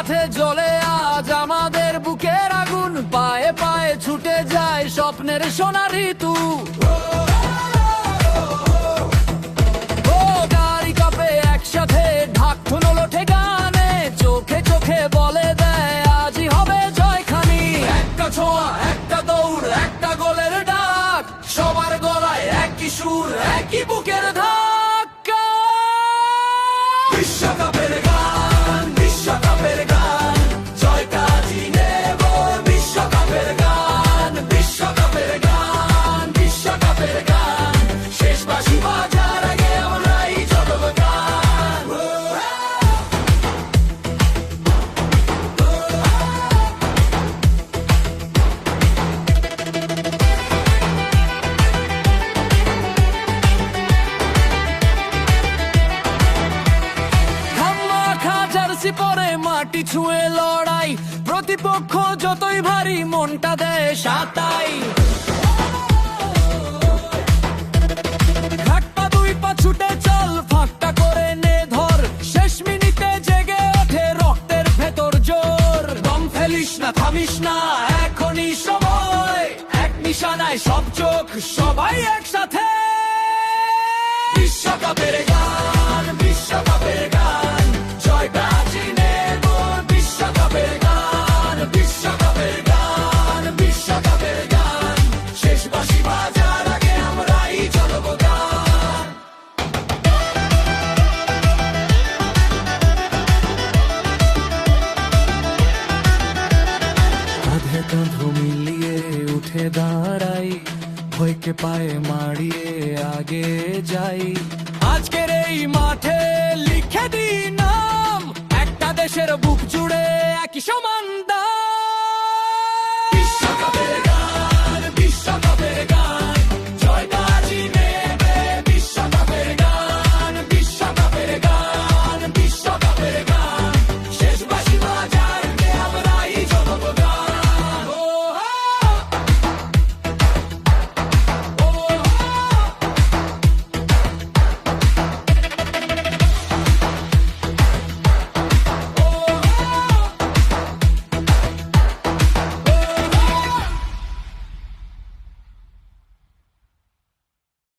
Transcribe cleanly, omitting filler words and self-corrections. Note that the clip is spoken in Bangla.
সাথে জ্বলে আজ আমাদের বুকের আগুন, পায়ে পায়ে ছুটে যায় স্বপ্নের সোনার ঋতু। ও গাড়ি কাঁপে একসাথে, ঢাক ঢোল ওঠে গানে, চোখে চোখে বলে দেয় আজই হবে জয়খানি। একটা ছোঁয়া, একটা দৌড়, একটা গোলের ডাক, সবার গলায় একই সুর, একই বুকের ধাক্কা। বিশ্বকাপের গান, বিশ্বকাপের গান, জয়টা আজই নেব। বিশ্বকাপের গান, বিশ্বকাপের গান, বিশ্বকাপের গান, শেষ বাঁশি বাজার আগে আমরাই চলব গান। জার্সি পরে মাটি ছুঁয়ে লড়াই, প্রতিপক্ষ যতই ভারী মনটা দেয় সাতাই। হাত পা দুই পা ছুটে চল, ফাঁকটা করে নে ধর, শেষ মিনিটে জেগে ওঠে রক্তের ভেতর জোর। দম ফেলিস না, থামিস না, এখনই সময়, এক নিশানায় সব চোখ, সবাই একসাথে। বিশ্বকাপের গান, বিশ্বকাপের গান, জয়টা আজই নেব। বিশ্বকাপের গান, বিশ্বকাপের গান, বিশ্বকাপের গান, শেষ বাঁশি বাজার আগে আমরাই চলব গান। কাঁধে কাঁধ মিলিয়ে উঠে দাঁড়াই, ভয়কে পায়ে মারিয়ে আগে যাই। আজকের এই মাঠে লিখে দি নাম, একটা দেশের বুক জুড়ে একই সমান দাম। বিশ্বকাপের